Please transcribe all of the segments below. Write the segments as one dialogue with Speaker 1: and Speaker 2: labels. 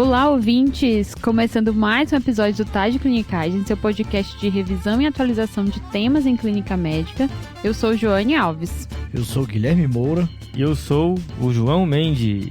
Speaker 1: Olá, ouvintes! Começando mais um episódio do TAD Clinicagem, seu podcast de revisão e atualização de temas em clínica médica. Eu sou Joane Alves.
Speaker 2: Eu sou Guilherme Moura.
Speaker 3: E eu sou o João Mendes.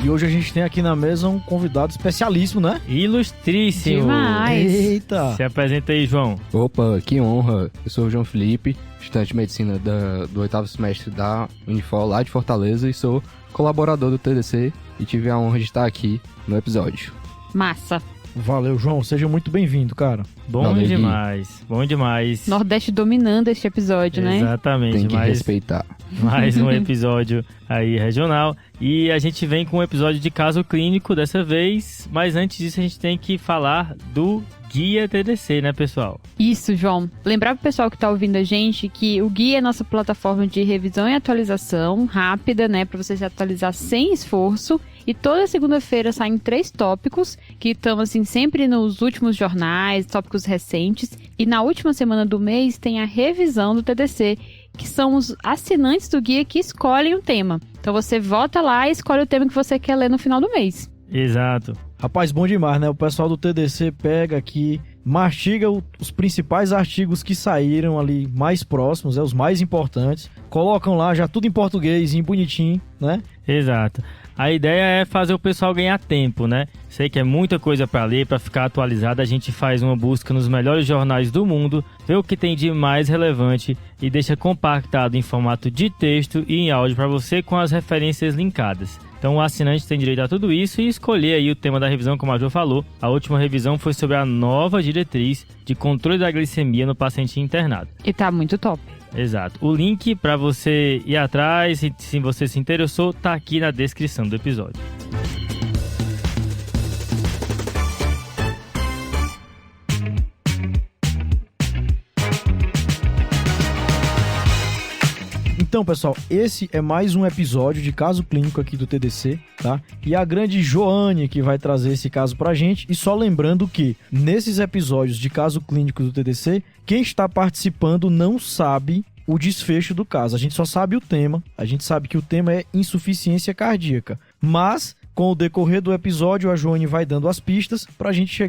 Speaker 2: E hoje a gente tem aqui na mesa um convidado especialíssimo, né?
Speaker 3: Ilustríssimo!
Speaker 1: Demais!
Speaker 2: Eita!
Speaker 3: Se apresenta aí, João.
Speaker 4: Opa, que honra! Eu sou o João Felipe, estudante de medicina do 8º semestre da Unifor lá de Fortaleza e sou colaborador do TDC e tive a honra de estar aqui no episódio.
Speaker 1: Massa!
Speaker 2: Valeu, João. Seja muito bem-vindo, cara.
Speaker 3: Bom
Speaker 4: Valeu,
Speaker 3: demais, bom demais.
Speaker 1: Nordeste dominando este episódio, né?
Speaker 3: Exatamente,
Speaker 4: Tem que respeitar.
Speaker 3: mais um episódio aí regional. E a gente vem com um episódio de caso clínico dessa vez, mas antes disso a gente tem que falar do Guia TDC, né, pessoal?
Speaker 1: Isso, João. Lembrar pro pessoal que tá ouvindo a gente que o Guia é nossa plataforma de revisão e atualização rápida, né, para você se atualizar sem esforço. E toda segunda-feira saem 3 tópicos que estão, assim, sempre nos últimos jornais, tópicos recentes. E na última semana do mês tem a revisão do TDC, que são os assinantes do guia que escolhem o tema. Então você volta lá e escolhe o tema que você quer ler no final do mês.
Speaker 3: Exato.
Speaker 2: Rapaz, bom demais, né? O pessoal do TDC pega aqui, mastiga os principais artigos que saíram ali mais próximos, os mais importantes. Colocam lá já tudo em português, em bonitinho, né?
Speaker 3: Exato. A ideia é fazer o pessoal ganhar tempo, né? Sei que é muita coisa para ler, para ficar atualizado. A gente faz uma busca nos melhores jornais do mundo, vê o que tem de mais relevante e deixa compactado em formato de texto e em áudio para você com as referências linkadas. Então o assinante tem direito a tudo isso e escolher aí o tema da revisão, como a Jo falou. A última revisão foi sobre a nova diretriz de controle da glicemia no paciente internado.
Speaker 1: E tá muito top.
Speaker 3: Exato. O link para você ir atrás, se você se interessou, tá aqui na descrição do episódio.
Speaker 2: Então, pessoal, esse é mais um episódio de caso clínico aqui do TDC, tá? E a grande Joane que vai trazer esse caso pra gente. E só lembrando que nesses episódios de caso clínico do TDC, quem está participando não sabe o desfecho do caso. A gente só sabe o tema. A gente sabe que o tema é insuficiência cardíaca. Mas, com o decorrer do episódio, a Joane vai dando as pistas pra gente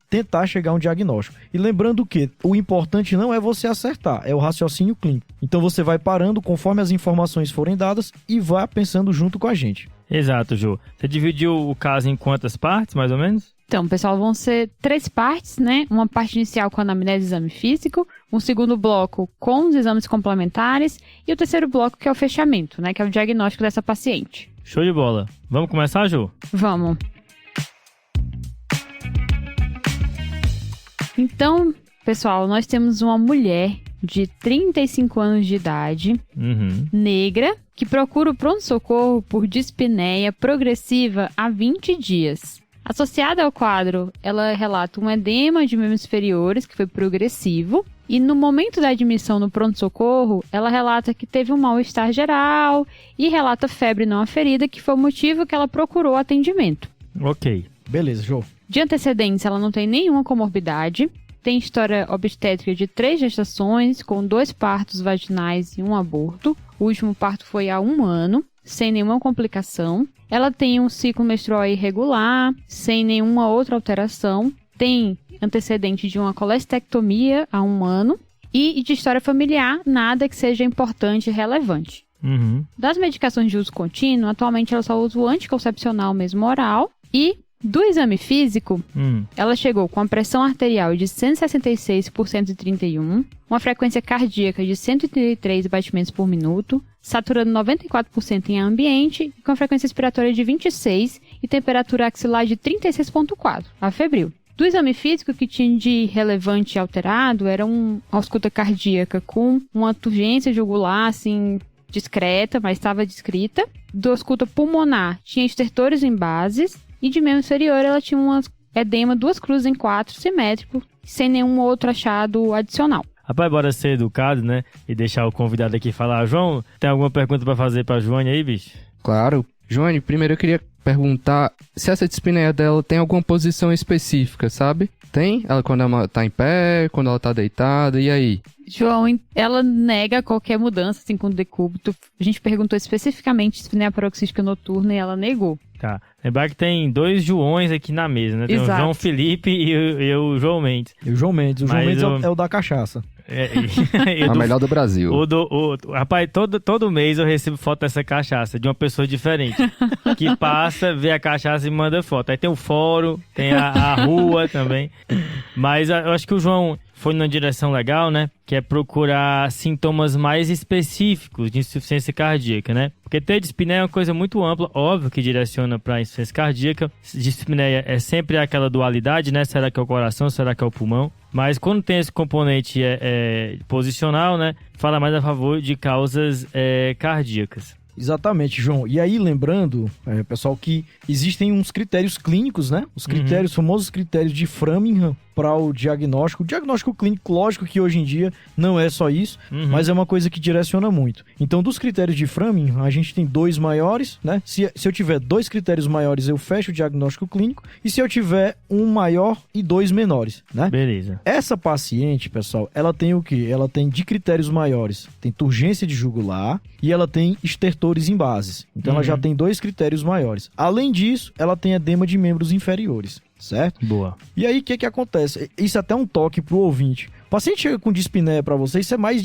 Speaker 2: tentar chegar a um diagnóstico. E lembrando que o importante não é você acertar, é o raciocínio clínico. Então você vai parando conforme as informações forem dadas e vai pensando junto com a gente.
Speaker 3: Exato, Jô. Você dividiu o caso em quantas partes, mais ou menos?
Speaker 1: Então, pessoal, vão ser 3 partes, né? Uma parte inicial com a anamnese e exame físico, um segundo bloco com os exames complementares e o terceiro bloco que é o fechamento, né? Que é o diagnóstico dessa paciente.
Speaker 3: Show de bola. Vamos começar, Jô?
Speaker 1: Vamos. Então, pessoal, nós temos uma mulher de 35 anos de idade, negra, que procura o pronto-socorro por dispneia progressiva há 20 dias. Associada ao quadro, ela relata um edema de membros inferiores, que foi progressivo, e no momento da admissão no pronto-socorro, ela relata que teve um mal-estar geral e relata febre não aferida, que foi o motivo que ela procurou atendimento.
Speaker 3: Ok.
Speaker 2: Beleza, Jô.
Speaker 1: De antecedentes, ela não tem nenhuma comorbidade, tem história obstétrica de 3 gestações, com 2 partos vaginais e um aborto. O último parto foi há 1 ano, sem nenhuma complicação. Ela tem um ciclo menstrual irregular, sem nenhuma outra alteração. Tem antecedente de uma colestectomia há 1 ano. E de história familiar, nada que seja importante e relevante. Das medicações de uso contínuo, atualmente ela só usa o anticoncepcional mesmo oral e do exame físico, ela chegou com a pressão arterial de 166 por 131, uma frequência cardíaca de 133 batimentos por minuto, saturando 94% em ambiente e com a frequência respiratória de 26 e temperatura axilar de 36,4, a febril. Do exame físico, que tinha de relevante alterado era uma ausculta cardíaca com uma turgência jugular, assim, discreta, mas estava descrita. Do ausculta pulmonar, tinha estertores em bases. E de membro inferior, ela tinha um edema 2 cruzes em 4, simétrico, sem nenhum outro achado adicional.
Speaker 3: Rapaz, bora ser educado, né? E deixar o convidado aqui falar. João, tem alguma pergunta pra fazer pra Joane aí, bicho?
Speaker 4: Claro. Joane, primeiro eu queria perguntar se essa dispneia dela tem alguma posição específica, sabe? Tem? Ela quando ela tá em pé, quando ela tá deitada, e aí?
Speaker 1: João, ela nega qualquer mudança assim com o decúbito. A gente perguntou especificamente dispneia paroxística noturna e ela negou.
Speaker 3: Tá. Lembrar que tem 2 Joões aqui na mesa, né? Tem
Speaker 1: Exato.
Speaker 3: o João Felipe e o João Mendes.
Speaker 2: E o João Mendes. O João
Speaker 3: Mas
Speaker 2: Mendes
Speaker 3: o-
Speaker 2: é o da cachaça.
Speaker 4: A melhor do Brasil.
Speaker 3: Rapaz, todo mês eu recebo foto dessa cachaça, de uma pessoa diferente. Que passa, vê a cachaça e manda foto. Aí tem o fórum, tem a rua também. Mas eu acho que o João foi numa direção legal, né? Que é procurar sintomas mais específicos de insuficiência cardíaca, né? Porque ter dispneia é uma coisa muito ampla, óbvio que direciona para insuficiência cardíaca. Dispneia é sempre aquela dualidade, né? Será que é o coração, será que é o pulmão? Mas quando tem esse componente posicional, né? Fala mais a favor de causas cardíacas.
Speaker 2: Exatamente, João. E aí, lembrando, pessoal, que existem uns critérios clínicos, né? Os critérios, famosos critérios de Framingham para o diagnóstico. O diagnóstico clínico, lógico que hoje em dia não é só isso, mas é uma coisa que direciona muito. Então, dos critérios de Framingham, a gente tem 2 maiores, né? Se eu tiver 2 critérios maiores, eu fecho o diagnóstico clínico. E se eu tiver um maior e 2 menores, né?
Speaker 3: Beleza.
Speaker 2: Essa paciente, pessoal, ela tem o quê? Ela tem de critérios maiores, tem turgência de jugular e ela tem estertores em bases. Então ela já tem 2 critérios maiores. Além disso, ela tem edema de membros inferiores, certo?
Speaker 3: Boa.
Speaker 2: E aí, o que acontece? Isso é até um toque pro ouvinte. O paciente chega com dispneia pra você, isso é mais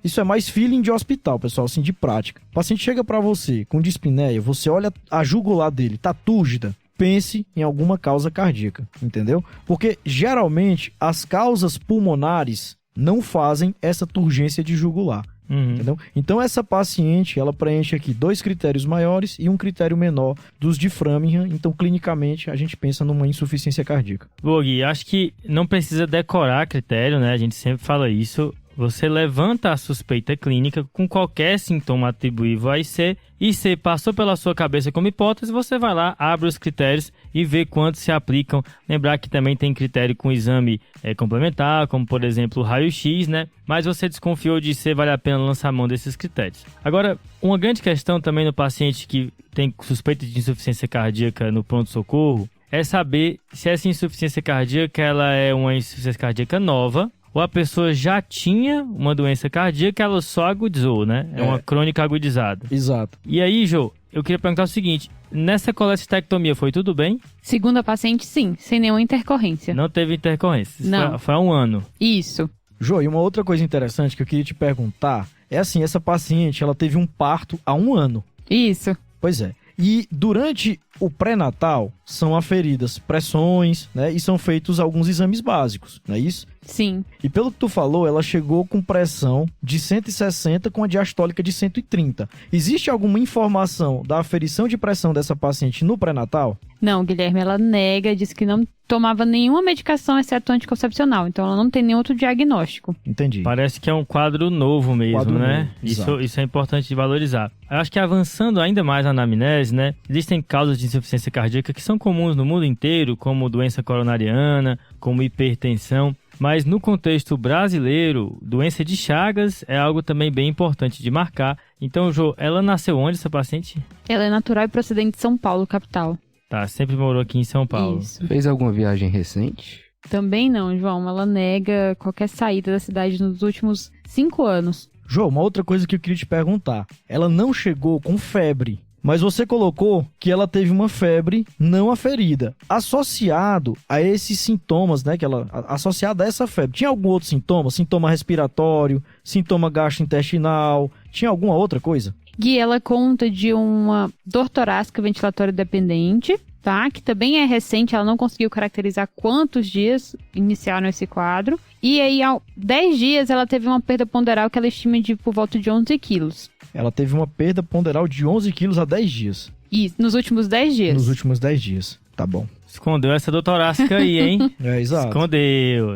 Speaker 2: isso é mais feeling de hospital, pessoal, assim, de prática. O paciente chega pra você com dispneia, você olha a jugular dele, tá túrgida. Pense em alguma causa cardíaca, entendeu? Porque, geralmente, as causas pulmonares não fazem essa turgência de jugular. Entendeu? Então essa paciente, ela preenche aqui 2 critérios maiores e um critério menor dos de Framingham. Então clinicamente a gente pensa numa insuficiência cardíaca.
Speaker 3: Boa, Gui, acho que não precisa decorar critério, né? A gente sempre fala isso. Você levanta a suspeita clínica com qualquer sintoma atribuível a IC e se passou pela sua cabeça como hipótese, você vai lá, abre os critérios e vê quantos se aplicam. Lembrar que também tem critério com exame complementar, como por exemplo o raio-x, né? Mas você desconfiou de IC, vale a pena lançar mão desses critérios. Agora, uma grande questão também no paciente que tem suspeita de insuficiência cardíaca no pronto-socorro é saber se essa insuficiência cardíaca ela é uma insuficiência cardíaca nova ou a pessoa já tinha uma doença cardíaca, ela só agudizou, né? É uma crônica agudizada.
Speaker 2: Exato.
Speaker 3: E aí, Jô, eu queria perguntar o seguinte, nessa colecistectomia foi tudo bem?
Speaker 1: Segundo a paciente, sim, sem nenhuma intercorrência.
Speaker 3: Não teve intercorrência? Isso
Speaker 1: Não.
Speaker 3: Foi há 1 ano.
Speaker 1: Isso.
Speaker 2: Jô, e uma outra coisa interessante que eu queria te perguntar é assim, essa paciente, ela teve um parto há 1 ano.
Speaker 1: Isso.
Speaker 2: Pois é. E durante o pré-natal são aferidas pressões, né? E são feitos alguns exames básicos, não é isso?
Speaker 1: Sim.
Speaker 2: E pelo que tu falou, ela chegou com pressão de 160 com a diastólica de 130. Existe alguma informação da aferição de pressão dessa paciente no pré-natal?
Speaker 1: Não, Guilherme, ela nega, diz que não tomava nenhuma medicação exceto anticoncepcional, então ela não tem nenhum outro diagnóstico.
Speaker 2: Entendi.
Speaker 3: Parece que é um quadro novo mesmo,
Speaker 2: Quadro
Speaker 3: né?
Speaker 2: novo, exato.
Speaker 3: Isso é importante de valorizar. Eu acho que avançando ainda mais na anamnese, né? Existem causas de insuficiência cardíaca que são comuns no mundo inteiro, como doença coronariana, como hipertensão. Mas no contexto brasileiro, doença de Chagas é algo também bem importante de marcar. Então, Jô, ela nasceu onde, essa paciente?
Speaker 1: Ela é natural e procedente de São Paulo, capital.
Speaker 3: Tá, sempre morou aqui em São Paulo.
Speaker 1: Isso.
Speaker 4: Fez alguma viagem recente?
Speaker 1: Também não, João. Ela nega qualquer saída da cidade nos últimos 5 anos.
Speaker 2: João, uma outra coisa que eu queria te perguntar. Ela não chegou com febre, mas você colocou que ela teve uma febre não aferida. Associado a esses sintomas, né? Associado a essa febre, tinha algum outro sintoma? Sintoma respiratório, sintoma gastrointestinal? Tinha alguma outra coisa?
Speaker 1: Gui, ela conta de uma dor torácica ventilatória dependente, tá? Que também é recente, ela não conseguiu caracterizar quantos dias iniciaram esse quadro. E aí, há 10 dias, ela teve uma perda ponderal que ela estima de por volta de 11 quilos.
Speaker 2: Ela teve uma perda ponderal de 11 quilos há 10 dias.
Speaker 1: Isso, nos últimos 10 dias.
Speaker 2: Nos últimos 10 dias. Tá bom.
Speaker 3: Escondeu essa doutorácica aí, hein?
Speaker 2: Exato.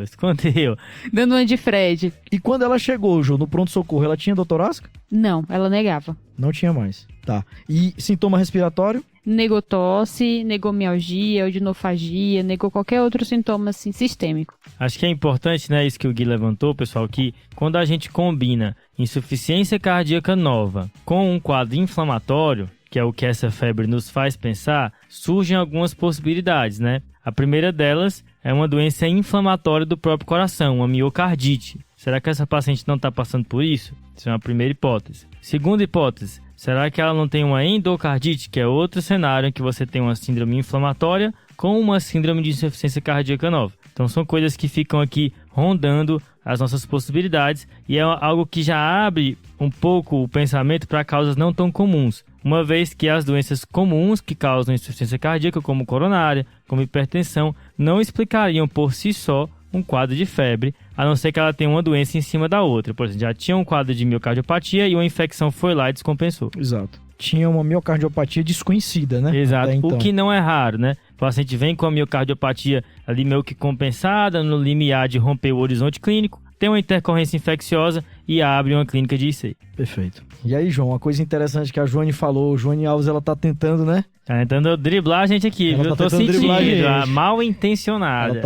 Speaker 3: Escondeu.
Speaker 1: Dando uma de Fred.
Speaker 2: E quando ela chegou, Jô, no pronto-socorro, ela tinha doutorácica?
Speaker 1: Não, ela negava.
Speaker 2: Não tinha mais. Tá. E sintoma respiratório?
Speaker 1: Negou tosse, negou mialgia, odinofagia, negou qualquer outro sintoma assim, sistêmico.
Speaker 3: Acho que é importante, né, isso que o Gui levantou, pessoal, que quando a gente combina insuficiência cardíaca nova com um quadro inflamatório, que é o que essa febre nos faz pensar, surgem algumas possibilidades, né? A primeira delas é uma doença inflamatória do próprio coração, uma miocardite. Será que essa paciente não está passando por isso? Isso é uma primeira hipótese. Segunda hipótese, será que ela não tem uma endocardite, que é outro cenário em que você tem uma síndrome inflamatória com uma síndrome de insuficiência cardíaca nova? Então são coisas que ficam aqui rondando as nossas possibilidades e é algo que já abre um pouco o pensamento para causas não tão comuns, uma vez que as doenças comuns que causam insuficiência cardíaca, como coronária, como hipertensão, não explicariam por si só um quadro de febre, a não ser que ela tenha uma doença em cima da outra. Por exemplo, já tinha um quadro de miocardiopatia e uma infecção foi lá e descompensou.
Speaker 2: Exato. Tinha uma miocardiopatia desconhecida, né?
Speaker 3: Exato,
Speaker 2: então.
Speaker 3: O que não é raro, né? O paciente vem com a miocardiopatia ali meio que compensada, no limiar de romper o horizonte clínico, tem uma intercorrência infecciosa e abre uma clínica de IC.
Speaker 2: Perfeito. E aí, João, uma coisa interessante que a Joane falou, Joane Alves, ela tá tentando, né?
Speaker 3: Tá tentando driblar a gente aqui,
Speaker 2: Ela
Speaker 3: viu?
Speaker 2: tá
Speaker 3: Eu tô
Speaker 2: tentando driblar a
Speaker 3: sentindo,
Speaker 2: gente.
Speaker 3: a mal intencionada.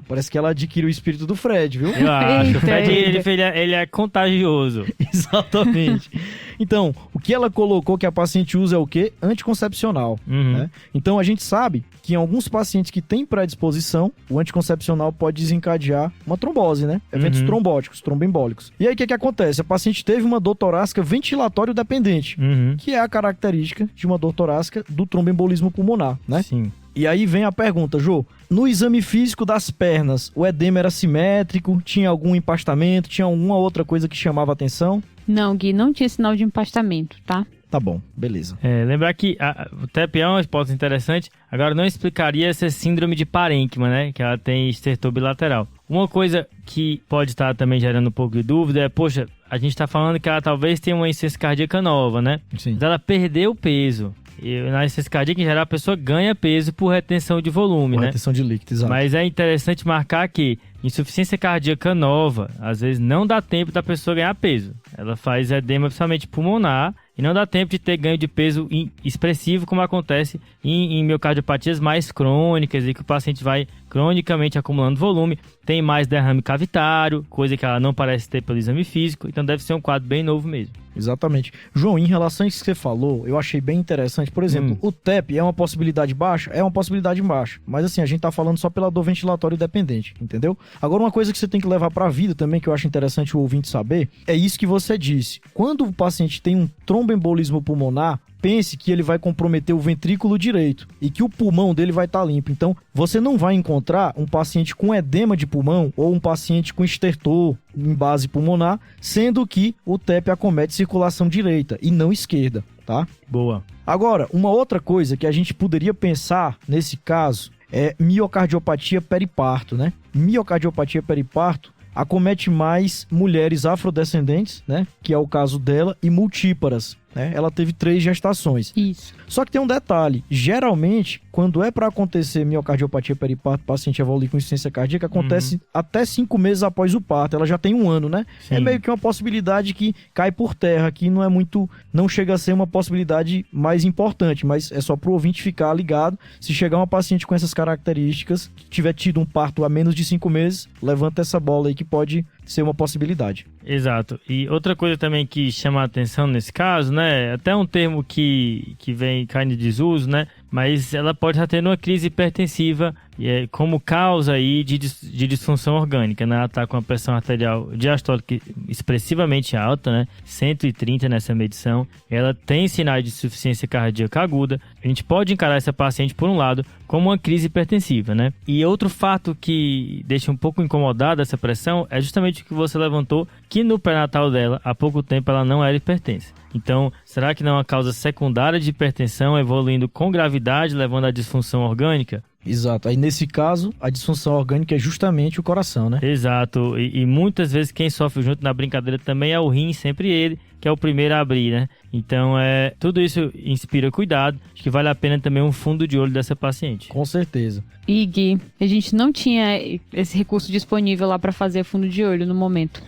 Speaker 2: Parece que ela adquiriu o espírito do Fred, viu?
Speaker 3: Eu acho.
Speaker 1: Eita,
Speaker 3: O Fred,
Speaker 1: eita.
Speaker 3: ele é contagioso.
Speaker 2: Exatamente. Então, o que ela colocou que a paciente usa é o quê? Anticoncepcional.
Speaker 3: Uhum.
Speaker 2: Né? Então, a gente sabe que em alguns pacientes que têm predisposição, o anticoncepcional pode desencadear uma trombose, né? Eventos trombóticos, tromboembólicos. E aí, o que acontece? A paciente teve uma dor torácica ventilatório dependente,
Speaker 3: Uhum.
Speaker 2: que é a característica de uma dor torácica do tromboembolismo pulmonar, né?
Speaker 3: Sim.
Speaker 2: E aí vem a pergunta, Jô, no exame físico das pernas, o edema era simétrico? Tinha algum empastamento? Tinha alguma outra coisa que chamava atenção?
Speaker 1: Não, Gui, não tinha sinal de empastamento, tá?
Speaker 2: Tá bom, beleza.
Speaker 3: Lembrar que o TEP é uma hipótese interessante, agora não explicaria essa síndrome de parênquima, né? Que ela tem estertor bilateral. Uma coisa que pode estar também gerando um pouco de dúvida é, poxa, a gente está falando que ela talvez tenha uma insuficiência cardíaca nova, né?
Speaker 2: Sim.
Speaker 3: Mas ela perdeu peso. E na insuficiência cardíaca, em geral, a pessoa ganha peso por retenção de volume, né?
Speaker 2: Retenção de líquido, exato.
Speaker 3: Mas é interessante marcar que insuficiência cardíaca nova, às vezes não dá tempo da pessoa ganhar peso. Ela faz edema principalmente pulmonar e não dá tempo de ter ganho de peso expressivo, como acontece em miocardiopatias mais crônicas e que o paciente vai cronicamente acumulando volume, tem mais derrame cavitário, coisa que ela não parece ter pelo exame físico, então deve ser um quadro bem novo mesmo.
Speaker 2: Exatamente. João, em relação a isso que você falou, eu achei bem interessante. Por exemplo, o TEP é uma possibilidade baixa? É uma possibilidade baixa. Mas assim, a gente tá falando só pela dor ventilatória dependente, entendeu? Agora, uma coisa que você tem que levar pra vida também, que eu acho interessante o ouvinte saber, é isso que você disse. Quando o paciente tem um tromboembolismo pulmonar, pense que ele vai comprometer o ventrículo direito e que o pulmão dele vai estar limpo. Então, você não vai encontrar um paciente com edema de pulmão ou um paciente com estertor em base pulmonar, sendo que o TEP acomete circulação direita e não esquerda, tá?
Speaker 3: Boa.
Speaker 2: Agora, uma outra coisa que a gente poderia pensar nesse caso é miocardiopatia periparto, né? Miocardiopatia periparto acomete mais mulheres afrodescendentes, né? Que é o caso dela, e multíparas, né? Ela teve 3 gestações.
Speaker 1: Isso.
Speaker 2: Só que tem um detalhe, geralmente, quando é para acontecer miocardiopatia periparto, o paciente evolui com insuficiência cardíaca, acontece até 5 meses após o parto, ela já tem 1 ano, né?
Speaker 3: Sim.
Speaker 2: É meio que uma possibilidade que cai por terra, que não é muito, não chega a ser uma possibilidade mais importante, mas é só pro ouvinte ficar ligado. Se chegar uma paciente com essas características, que tiver tido um parto há menos de 5 meses, levanta essa bola aí que pode ser uma possibilidade.
Speaker 3: Exato. E outra coisa também que chama a atenção nesse caso, né? Até um termo que vem caindo em desuso, né? Mas ela pode estar tendo uma crise hipertensiva como causa aí de disfunção orgânica, né? Ela está com a pressão arterial diastólica expressivamente alta, né? 130 nessa medição. Ela tem sinais de insuficiência cardíaca aguda. A gente pode encarar essa paciente, por um lado, como uma crise hipertensiva, né? E outro fato que deixa um pouco incomodada essa pressão é justamente o que você levantou, que no pré-natal dela, há pouco tempo, ela não era hipertensa. Então, será que não é uma causa secundária de hipertensão evoluindo com gravidade, levando à disfunção orgânica?
Speaker 2: Exato. Aí, nesse caso, a disfunção orgânica é justamente o coração, né?
Speaker 3: Exato. E muitas vezes quem sofre junto na brincadeira também é o rim, sempre ele, que é o primeiro a abrir, né? Então, tudo isso inspira cuidado. Acho que vale a pena também um fundo de olho dessa paciente.
Speaker 2: Com certeza.
Speaker 1: E, Gui, a gente não tinha esse recurso disponível lá pra fazer fundo de olho no momento.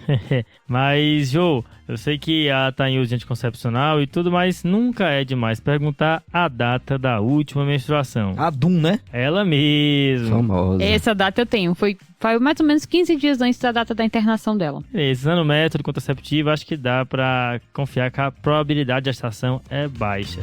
Speaker 3: Mas, Jô, eu sei que ela tá em uso de anticoncepcional e tudo, mas nunca é demais perguntar a data da última menstruação.
Speaker 2: A DUM, né?
Speaker 3: Ela mesma.
Speaker 4: Famosa.
Speaker 1: Essa data eu tenho. Foi Foi mais ou menos 15 dias antes da data da internação dela.
Speaker 3: Usando o método contraceptivo, acho que dá pra confiar que a probabilidade de gestação é baixa.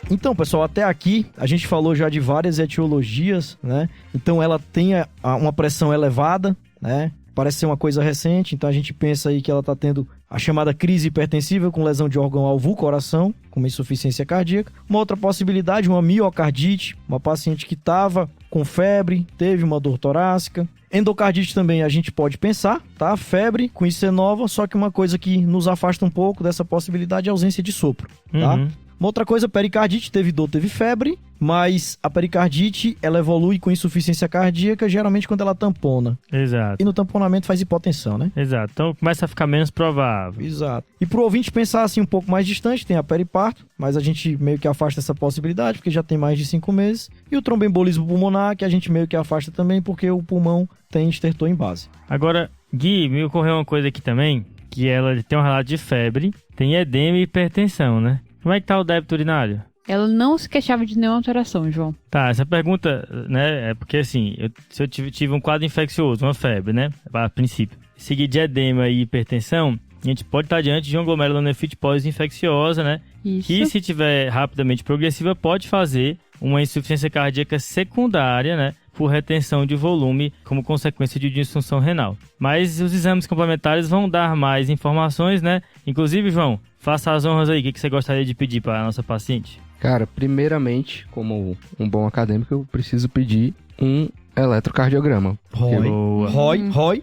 Speaker 2: Então, pessoal, até aqui a gente falou já de várias etiologias, né? Então ela tem uma pressão elevada, né? Parece ser uma coisa recente, então a gente pensa aí que ela está tendo a chamada crise hipertensiva com lesão de órgão-alvo, coração, com uma insuficiência cardíaca. Uma outra possibilidade, uma miocardite, uma paciente que estava com febre, teve uma dor torácica. Endocardite também a gente pode pensar, tá? Febre com IC nova, só que uma coisa que nos afasta um pouco dessa possibilidade é a ausência de sopro, tá? Uma outra coisa, pericardite, teve dor, teve febre, mas a pericardite, ela evolui com insuficiência cardíaca, geralmente quando ela tampona.
Speaker 3: Exato.
Speaker 2: E no tamponamento faz hipotensão, né?
Speaker 3: Exato. Então começa a ficar menos provável.
Speaker 2: Exato. E pro ouvinte pensar assim um pouco mais distante, tem a periparto, mas a gente meio que afasta essa possibilidade, porque já tem mais de 5 meses. E o tromboembolismo pulmonar, que a gente meio que afasta também, porque o pulmão tem estertor em base.
Speaker 3: Agora, Gui, me ocorreu uma coisa aqui também, que ela tem um relato de febre, tem edema e hipertensão, né? Como é que tá o débito urinário?
Speaker 1: Ela não se queixava de nenhuma alteração, João.
Speaker 3: Tá, essa pergunta, né, é porque assim, se eu tive um quadro infeccioso, uma febre, né, a princípio, seguido de edema e hipertensão, a gente pode estar diante de uma glomerulonefrite pós-infecciosa, né,
Speaker 1: Isso.
Speaker 3: que se tiver rapidamente progressiva, pode fazer uma insuficiência cardíaca secundária, né, por retenção de volume como consequência de disfunção renal. Mas os exames complementares vão dar mais informações, né? Inclusive, João, faça as honras aí. O que você gostaria de pedir para a nossa paciente?
Speaker 4: Cara, primeiramente, como um bom acadêmico, eu preciso pedir um eletrocardiograma.
Speaker 2: Roy.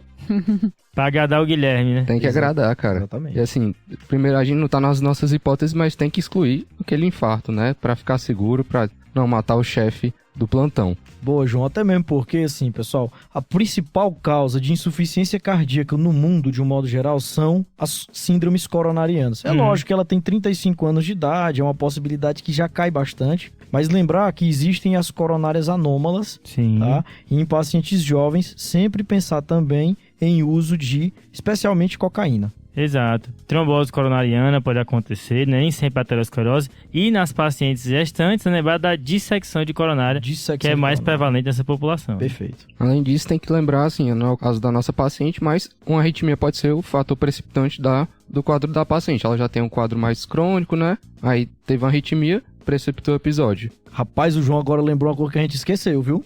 Speaker 3: Pra agradar o Guilherme, né?
Speaker 4: Tem que agradar, cara.
Speaker 2: Exatamente.
Speaker 4: E assim, primeiro a gente não tá nas nossas hipóteses, mas tem que excluir aquele infarto, né? Pra ficar seguro, pra não matar o chefe do plantão.
Speaker 2: Boa, João, até mesmo porque, assim, pessoal, a principal causa de insuficiência cardíaca no mundo, de um modo geral, são as síndromes coronarianas. É lógico que ela tem 35 anos de idade, é uma possibilidade que já cai bastante, mas lembrar que existem as coronárias anômalas,
Speaker 3: Sim.
Speaker 2: tá? E em pacientes jovens, sempre pensar também em uso de, especialmente, cocaína.
Speaker 3: Exato. Trombose coronariana pode acontecer, né? Nem sempre aterosclerose. E nas pacientes gestantes, lembrar da dissecção de coronária, que é mais prevalente nessa população.
Speaker 2: Perfeito.
Speaker 4: Além disso, tem que lembrar, assim, não é o caso da nossa paciente, mas uma arritmia pode ser o fator precipitante do quadro da paciente. Ela já tem um quadro mais crônico, né? Aí teve uma arritmia, precipitou o episódio.
Speaker 2: Rapaz, o João agora lembrou uma coisa que a gente esqueceu, viu?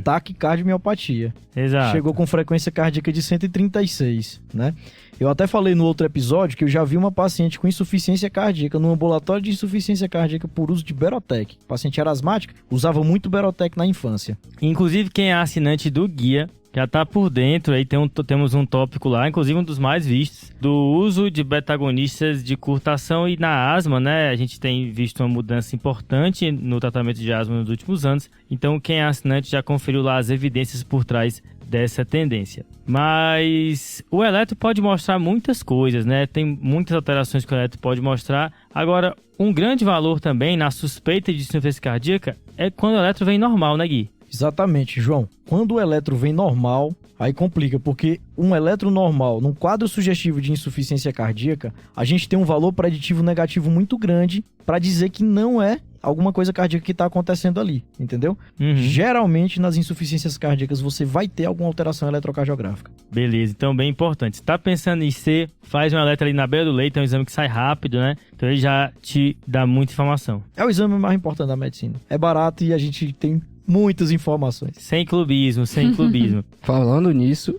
Speaker 2: Taquicardiomiopatia.
Speaker 3: Exato.
Speaker 2: Chegou com frequência cardíaca de 136, né? Eu até falei no outro episódio que eu já vi uma paciente com insuficiência cardíaca no ambulatório de insuficiência cardíaca por uso de Berotec. Paciente era asmática, usava muito Berotec na infância.
Speaker 3: Inclusive, quem é assinante do guia já tá por dentro, aí temos um tópico lá, inclusive um dos mais vistos, do uso de beta-agonistas de curta ação e na asma, né? A gente tem visto uma mudança importante no tratamento de asma nos últimos anos, então quem é assinante já conferiu lá as evidências por trás dessa tendência. Mas o eletro pode mostrar muitas coisas, né? Tem muitas alterações que o eletro pode mostrar. Agora, um grande valor também na suspeita de insuficiência cardíaca é quando o eletro vem normal, né, Gui?
Speaker 2: Exatamente, João. Quando o eletro vem normal, aí complica, porque um eletro normal, num quadro sugestivo de insuficiência cardíaca, a gente tem um valor preditivo negativo muito grande para dizer que não é alguma coisa cardíaca que está acontecendo ali, entendeu? Geralmente, nas insuficiências cardíacas, você vai ter alguma alteração eletrocardiográfica.
Speaker 3: Beleza, então bem importante. Se tá pensando em ser, faz um eletro ali na beira do leito, é um exame que sai rápido, né? Então ele já te dá muita informação.
Speaker 2: É o exame mais importante da medicina. É barato e a gente tem muitas informações.
Speaker 3: Sem clubismo, sem clubismo.
Speaker 4: Falando nisso,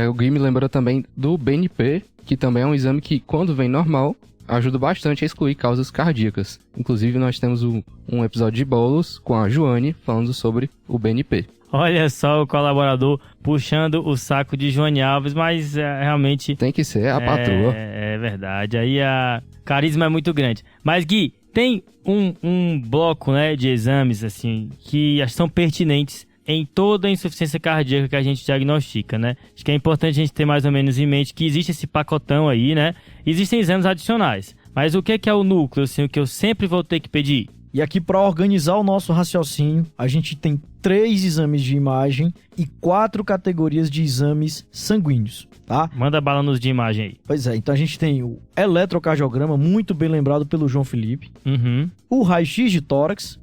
Speaker 4: o Gui me lembrou também do BNP, que também é um exame que, quando vem normal, ajuda bastante a excluir causas cardíacas. Inclusive, nós temos um episódio de Bolos com a Joane falando sobre o BNP.
Speaker 3: Olha só o colaborador puxando o saco de Joane Alves, mas realmente...
Speaker 4: Tem que ser a patroa.
Speaker 3: É verdade, aí a carisma é muito grande. Mas, Gui, tem um bloco, né, de exames assim que são pertinentes em toda a insuficiência cardíaca que a gente diagnostica, né? Acho que é importante a gente ter mais ou menos em mente que existe esse pacotão aí, né? Existem exames adicionais, mas o que é o núcleo, assim, o que eu sempre vou ter que pedir?
Speaker 2: E aqui, para organizar o nosso raciocínio, a gente tem 3 exames de imagem e 4 categorias de exames sanguíneos, tá?
Speaker 3: Manda bala nos de imagem aí.
Speaker 2: Pois é, então a gente tem o eletrocardiograma, muito bem lembrado pelo João Felipe, o raio-x de tórax,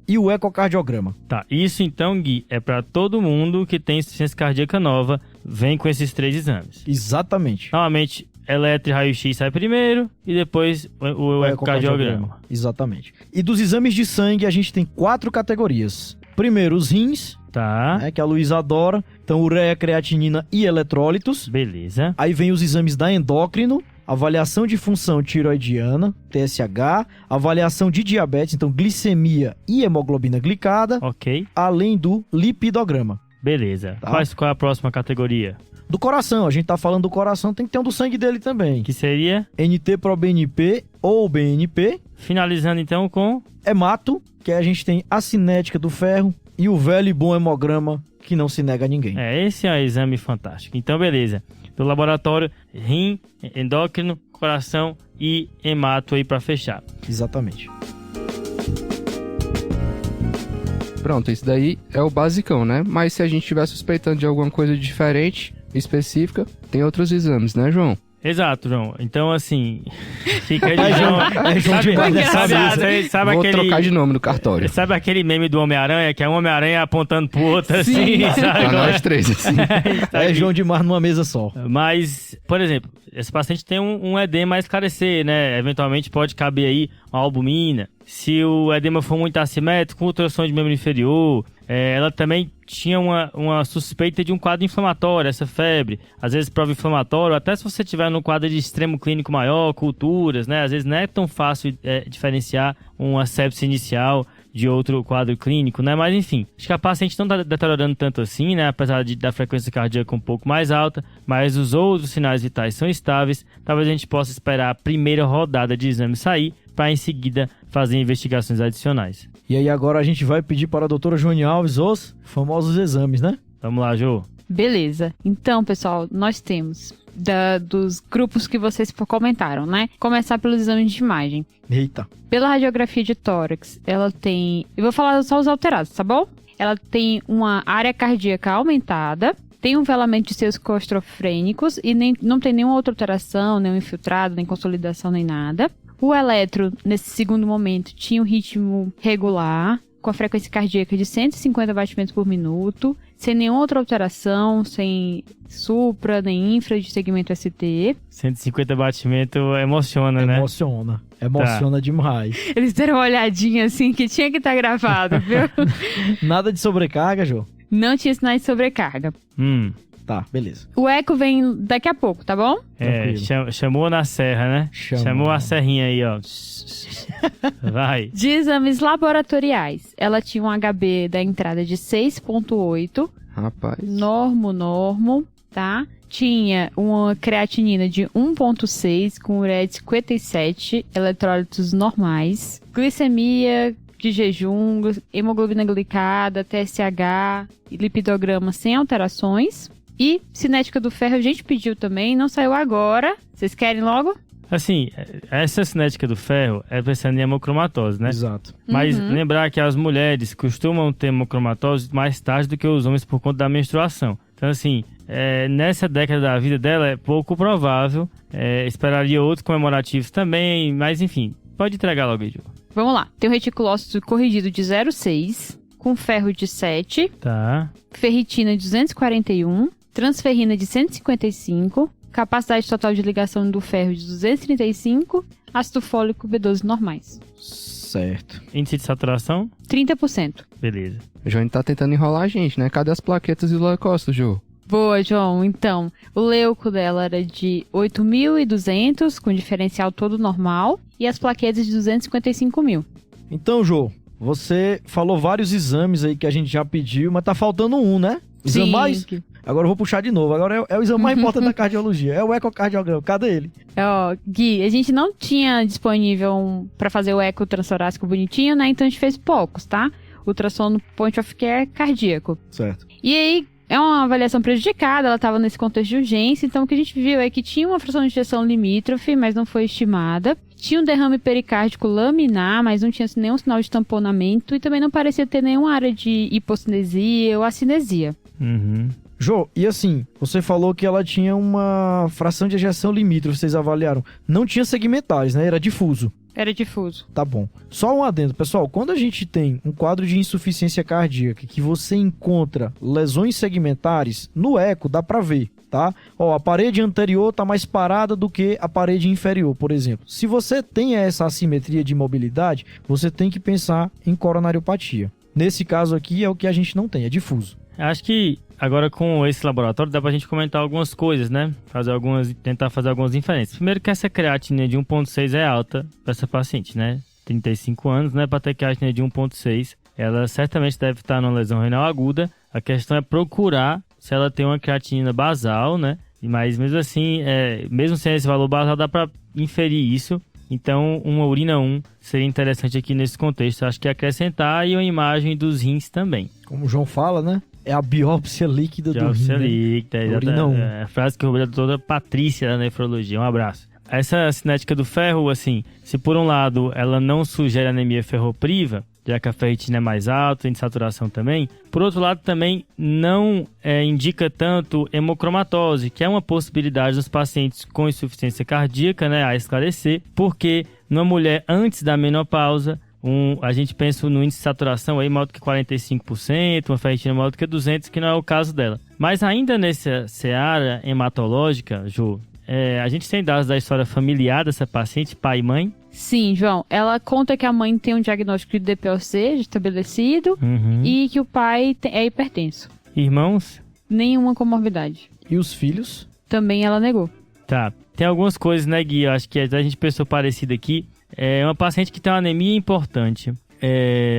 Speaker 2: e o ecocardiograma.
Speaker 3: Tá, isso então, Gui, é pra todo mundo que tem insuficiência cardíaca nova, vem com esses 3 exames.
Speaker 2: Exatamente.
Speaker 3: Normalmente, eletro e raio-x sai primeiro e depois o ecocardiograma.
Speaker 2: Exatamente. E dos exames de sangue, a gente tem 4 categorias. Primeiro, os rins,
Speaker 3: Tá,
Speaker 2: que a Luísa adora. Então, ureia, creatinina e eletrólitos.
Speaker 3: beleza.
Speaker 2: Aí vem os exames da endócrino, avaliação de função tiroidiana, TSH, avaliação de diabetes, então glicemia e hemoglobina glicada,
Speaker 3: Ok,
Speaker 2: além do lipidograma.
Speaker 3: beleza.
Speaker 2: Tá.
Speaker 3: Qual é a próxima categoria?
Speaker 2: Do coração, a gente tá falando do coração, tem que ter um do sangue dele também.
Speaker 3: Que seria,
Speaker 2: NT-proBNP ou BNP,
Speaker 3: finalizando então com...
Speaker 2: hemato, que a gente tem a cinética do ferro, e o velho e bom hemograma, que não se nega a ninguém.
Speaker 3: Esse é um exame fantástico. Então, beleza. Do laboratório, rim, endócrino, coração e hemato aí pra fechar.
Speaker 2: Exatamente.
Speaker 4: Pronto, isso daí é o basicão, né? Mas se a gente estiver suspeitando de alguma coisa diferente, específica, tem outros exames, né, João?
Speaker 3: Exato, João. Então, assim, fica de João.
Speaker 2: João demais dessa vez.
Speaker 3: Sabe
Speaker 4: Vou
Speaker 3: aquele...
Speaker 4: trocar de nome no cartório.
Speaker 3: Sabe aquele meme do Homem-Aranha, que é um Homem-Aranha apontando pro outro, assim, sabe?
Speaker 4: Pra nós 3, assim.
Speaker 2: É João Dimar numa mesa só.
Speaker 3: Mas, por exemplo, esse paciente tem um edema a esclarecer, né? Eventualmente pode caber aí uma albumina. Se o edema for muito assimétrico, ultrassom de membro inferior, ela também tinha uma suspeita de um quadro inflamatório, essa febre. Às vezes prova inflamatório, até se você tiver num quadro de extremo clínico maior, culturas, né? Às vezes não é tão fácil diferenciar uma sepse inicial de outro quadro clínico, né? Mas enfim, acho que a paciente não está deteriorando tanto assim, né? Apesar da frequência cardíaca um pouco mais alta, mas os outros sinais vitais são estáveis. Talvez a gente possa esperar a primeira rodada de exame sair para em seguida fazer investigações adicionais.
Speaker 2: E aí agora a gente vai pedir para a doutora Joane Alves os famosos exames, né?
Speaker 3: Vamos lá, Jô.
Speaker 1: Beleza. Então, pessoal, nós temos dos grupos que vocês comentaram, né? Começar pelos exames de imagem.
Speaker 2: Eita.
Speaker 1: Pela radiografia de tórax, ela tem... Eu vou falar só os alterados, tá bom? Ela tem uma área cardíaca aumentada, tem um velamento de seios claustrofrênicos e não tem nenhuma outra alteração, nenhum infiltrado, nem consolidação, nem nada. O eletro, nesse segundo momento, tinha um ritmo regular, com a frequência cardíaca de 150 batimentos por minuto, sem nenhuma outra alteração, sem supra, nem infra de segmento ST.
Speaker 3: 150 batimentos emociona, né?
Speaker 2: Emociona demais.
Speaker 1: Eles deram uma olhadinha assim que tinha que estar gravado, viu?
Speaker 2: Nada de sobrecarga, Jô?
Speaker 1: Não tinha sinais de sobrecarga.
Speaker 2: Tá, beleza.
Speaker 1: O eco vem daqui a pouco, tá bom?
Speaker 3: Chamou na serra, né? Chamou a serrinha aí, ó. Vai.
Speaker 1: De exames laboratoriais, ela tinha um HB da entrada de 6,8.
Speaker 4: Rapaz.
Speaker 1: Normo, tá? Tinha uma creatinina de 1,6 com ureia de 57, eletrólitos normais. Glicemia de jejum, hemoglobina glicada, TSH, lipidograma sem alterações. E cinética do ferro a gente pediu também, não saiu agora. Vocês querem logo?
Speaker 3: Assim, essa cinética do ferro é pensando em hemocromatose, né?
Speaker 2: Exato.
Speaker 3: Mas lembrar que as mulheres costumam ter hemocromatose mais tarde do que os homens por conta da menstruação. Então, assim, nessa década da vida dela é pouco provável. Esperaria outros comemorativos também, mas enfim, pode entregar logo aí, Ju.
Speaker 1: Vamos lá. Tem o reticulócito corrigido de 0,6, com ferro de 7,
Speaker 3: Tá.
Speaker 1: ferritina de 241, transferrina de 155, capacidade total de ligação do ferro de 235, ácido fólico B12 normais.
Speaker 2: Certo.
Speaker 3: Índice de saturação?
Speaker 1: 30%.
Speaker 3: Beleza.
Speaker 4: O João tá tentando enrolar a gente, né? Cadê as plaquetas e o leucócito, Jô?
Speaker 1: Boa, João. Então, o leuco dela era de 8.200, com diferencial todo normal, e as plaquetas de 255.000.
Speaker 2: Então, Jô, você falou vários exames aí que a gente já pediu, mas tá faltando um, né? Exame mais... Agora eu vou puxar de novo. Agora é o exame mais importante da cardiologia. É o ecocardiograma. Cadê ele?
Speaker 1: Gui, a gente não tinha disponível pra fazer o eco transtorácico bonitinho, né? Então a gente fez poucos, tá? Ultrassom no point of care cardíaco.
Speaker 2: Certo.
Speaker 1: E aí, é uma avaliação prejudicada, ela estava nesse contexto de urgência, então o que a gente viu é que tinha uma fração de ejeção limítrofe, mas não foi estimada. Tinha um derrame pericárdico laminar, mas não tinha nenhum sinal de tamponamento e também não parecia ter nenhuma área de hipocinesia ou acinesia.
Speaker 2: Jô, e assim, você falou que ela tinha uma fração de ejeção limítrofe, vocês avaliaram. Não tinha segmentares, né? Era difuso.
Speaker 1: Era difuso.
Speaker 2: Tá bom. Só um adendo, pessoal. Quando a gente tem um quadro de insuficiência cardíaca que você encontra lesões segmentares, no eco dá pra ver, tá? Ó, a parede anterior tá mais parada do que a parede inferior, por exemplo. Se você tem essa assimetria de mobilidade, você tem que pensar em coronariopatia. Nesse caso aqui é o que a gente não tem, é difuso.
Speaker 3: Acho que agora com esse laboratório dá pra gente comentar algumas coisas, né? Tentar fazer algumas inferências. Primeiro que essa creatina de 1.6 é alta para essa paciente, né? 35 anos, né? Para ter creatina de 1.6, ela certamente deve estar numa lesão renal aguda. A questão é procurar se ela tem uma creatinina basal, né? Mas mesmo assim, mesmo sem esse valor basal, dá para inferir isso. Então, uma urina 1 seria interessante aqui nesse contexto. Acho que acrescentar e uma imagem dos rins também.
Speaker 2: Como o João fala, né? É a biópsia líquida do rim.
Speaker 3: Biópsia líquida,
Speaker 2: Urina
Speaker 3: a frase que roubou da doutora Patrícia da nefrologia. Um abraço. Essa cinética do ferro, assim, se por um lado ela não sugere anemia ferropriva, já que a ferritina é mais alta, índice de saturação também, por outro lado também não indica tanto hemocromatose, que é uma possibilidade nos pacientes com insuficiência cardíaca, né, a esclarecer, porque numa mulher antes da menopausa, a gente pensa no índice de saturação aí maior do que 45%, uma ferritina maior do que 200, que não é o caso dela. Mas ainda nessa seara hematológica, Jô, a gente tem dados da história familiar dessa paciente, pai e mãe?
Speaker 1: Sim, João. Ela conta que a mãe tem um diagnóstico de DPLC estabelecido e que o pai é hipertenso.
Speaker 3: Irmãos?
Speaker 1: Nenhuma comorbidade.
Speaker 2: E os filhos?
Speaker 1: Também ela negou.
Speaker 3: Tá. Tem algumas coisas, né, Gui? Eu acho que a gente pensou parecido aqui. É uma paciente que tem uma anemia importante,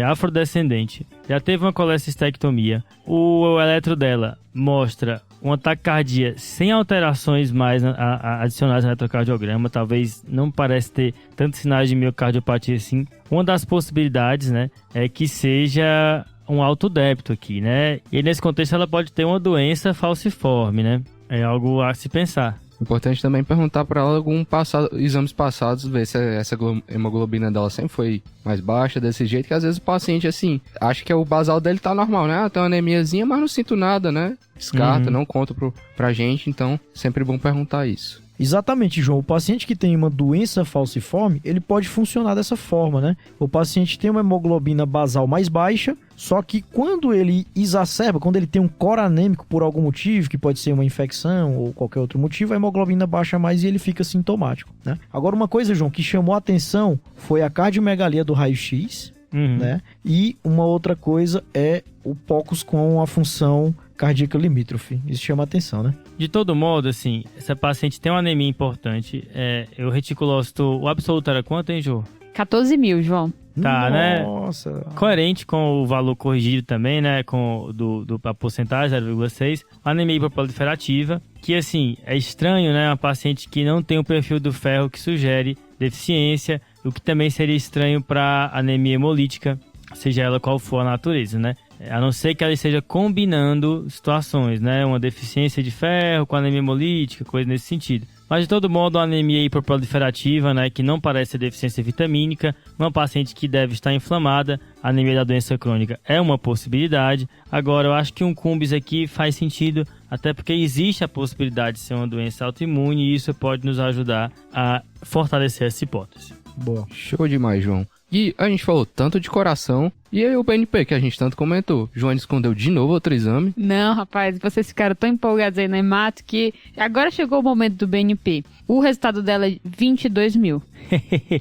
Speaker 3: afrodescendente, já teve uma colecistectomia. O eletro dela mostra um ataque cardíaco sem alterações mais adicionais no eletrocardiograma. Talvez não parece ter tantos sinais de miocardiopatia assim. Uma das possibilidades, né, é que seja um alto débito aqui, né? E nesse contexto ela pode ter uma doença falciforme, né? É algo a se pensar.
Speaker 4: Importante também perguntar para ela exames passados, ver se essa hemoglobina dela sempre foi mais baixa desse jeito, que às vezes o paciente, assim, acha que o basal dele tá normal, né? Tem uma anemiazinha, mas não sinto nada, né? Descarta, não conta pra gente, então sempre bom perguntar isso.
Speaker 2: Exatamente, João. O paciente que tem uma doença falciforme, ele pode funcionar dessa forma, né? O paciente tem uma hemoglobina basal mais baixa, só que quando ele exacerba, quando ele tem um coro anêmico por algum motivo, que pode ser uma infecção ou qualquer outro motivo, a hemoglobina baixa mais e ele fica sintomático, né? Agora, uma coisa, João, que chamou a atenção foi a cardiomegalia do raio-x, né? E uma outra coisa é o POCUS com a função cardíaca limítrofe. Isso chama a atenção, né?
Speaker 3: De todo modo, assim, essa paciente tem uma anemia importante. O reticulócito, o absoluto era quanto, hein, Jô?
Speaker 1: 14 mil, João.
Speaker 3: Tá, né?
Speaker 2: Nossa.
Speaker 3: Coerente com o valor corrigido também, né? Com a porcentagem, 0,6. Anemia hiperproliferativa, que, assim, é estranho, né? Uma paciente que não tem o perfil do ferro que sugere deficiência, o que também seria estranho para anemia hemolítica, seja ela qual for a natureza, né? A não ser que ela esteja combinando situações, né? Uma deficiência de ferro com anemia hemolítica, coisa nesse sentido. Mas, de todo modo, a anemia hiperproliferativa, né? Que não parece ser deficiência vitamínica, uma paciente que deve estar inflamada, a anemia da doença crônica é uma possibilidade. Agora, eu acho que um Cumbis aqui faz sentido, até porque existe a possibilidade de ser uma doença autoimune e isso pode nos ajudar a fortalecer essa hipótese.
Speaker 2: Boa.
Speaker 4: Show demais, João. E a gente falou tanto de coração, e aí o BNP, que a gente tanto comentou. João escondeu de novo outro exame.
Speaker 1: Não, rapaz, vocês ficaram tão empolgados aí na hemato que agora chegou o momento do BNP. O resultado dela é 22 mil.